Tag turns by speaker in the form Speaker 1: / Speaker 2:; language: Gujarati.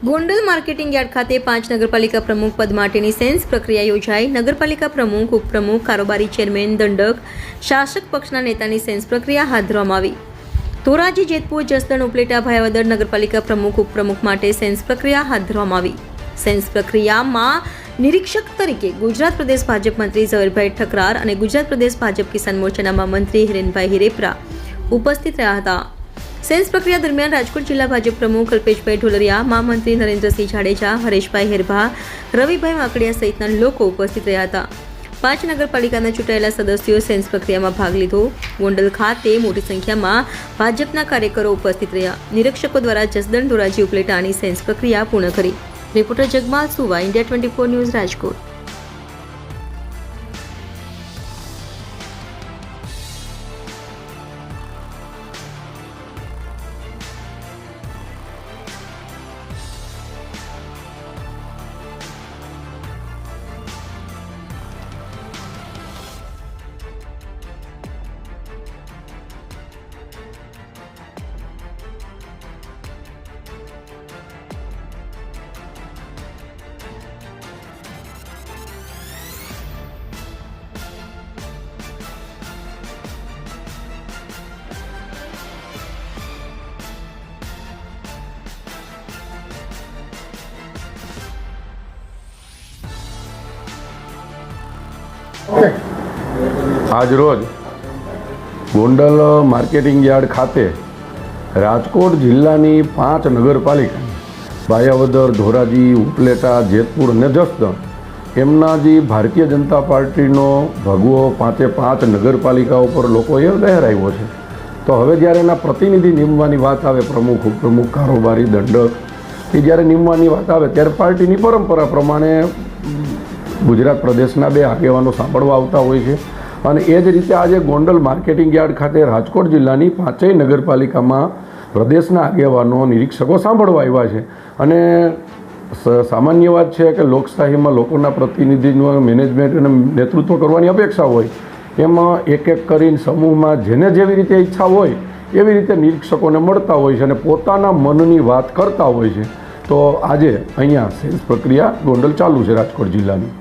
Speaker 1: ગોંડલ માર્કેટિંગ યાર્ડ ખાતે 5 નગરપાલિકા પ્રમુખ પદ માટેની સેન્સ પ્રક્રિયા યોજાઈ। નગરપાલિકા પ્રમુખ, ઉપપ્રમુખ, કારોબારી ચેરમેન, દંડક, શાસક પક્ષના નેતાની સેન્સ પ્રક્રિયા હાથ ધરવામાં આવી। ધોરાજી, જેતપુર, જસદણ, ઉપલેટા, ભાયાવદર નગરપાલિકા પ્રમુખ, ઉપપ્રમુખ માટે સેન્સ પ્રક્રિયા હાથ ધરવામાં આવી। સેન્સ પ્રક્રિયામાં નિરીક્ષક તરીકે ગુજરાત પ્રદેશ ભાજપ મંત્રી ઝવેરભાઈ ઠકરાર અને ગુજરાત પ્રદેશ ભાજપ કિસાન મોરચાના મહામંત્રી હિરેનભાઈ હિરેપરા ઉપસ્થિત રહ્યા હતા। સેન્સ પ્રક્રિયા દરમિયાન રાજકોટ જિલ્લા ભાજપ પ્રમુખ કલ્પેશભાઈ ઢોલરિયા, મહામંત્રી નરેન્દ્રસિંહ જાડેજા, હરેશભાઈ હેરભા, રવિભાઈ માકડિયા સહિતના લોકો ઉપસ્થિત રહ્યા હતા। 5 નગરપાલિકાના ચૂંટાયેલા સદસ્યોએ સેન્સ પ્રક્રિયામાં ભાગ લીધો। ગોંડલ ખાતે મોટી સંખ્યામાં ભાજપના કાર્યકરો ઉપસ્થિત રહ્યા। નિરીક્ષકો દ્વારા જસદણ, ધોરાજી, ઉપલેટાની સેન્સ પ્રક્રિયા પૂર્ણ કરી। રિપોર્ટર જગમાલ સુવા, ઇન્ડિયા 24 ન્યૂઝ, રાજકોટ।
Speaker 2: આજરોજ ગોંડલ માર્કેટિંગ યાર્ડ ખાતે રાજકોટ જિલ્લાની 5 નગરપાલિકા ભાયાવદર, ધોરાજી, ઉપલેટા, જેતપુર અને જસદણ એમના જે ભારતીય જનતા પાર્ટીનો ભગવો 5 નગરપાલિકાઓ પર લોકોએ લહેરાવ્યો છે। તો હવે જ્યારે એના પ્રતિનિધિ નીમવાની વાત આવે, પ્રમુખ, ઉપપ્રમુખ, કારોબારી, દંડક એ જ્યારે નીમવાની વાત આવે ત્યારે પાર્ટીની પરંપરા પ્રમાણે ગુજરાત પ્રદેશના 2 આગેવાનો સાંભળવા આવતા હોય છે અને એ જ રીતે આજે ગોંડલ માર્કેટિંગ યાર્ડ ખાતે રાજકોટ જિલ્લાની 5 નગરપાલિકામાં પ્રદેશના આગેવાનો, નિરીક્ષકો સાંભળવા આવ્યા છે। અને સામાન્ય વાત છે કે લોકશાહીમાં લોકોના પ્રતિનિધિનું મેનેજમેન્ટ અને નેતૃત્વ કરવાની અપેક્ષા હોય, એમાં એક કરીને સમૂહમાં જેને જેવી રીતે ઈચ્છા હોય એવી રીતે નિરીક્ષકોને મળતા હોય છે અને પોતાના મનની વાત કરતા હોય છે। તો આજે અહીંયા સેન્સ પ્રક્રિયા ગોંડલ ચાલુ છે રાજકોટ જિલ્લાની।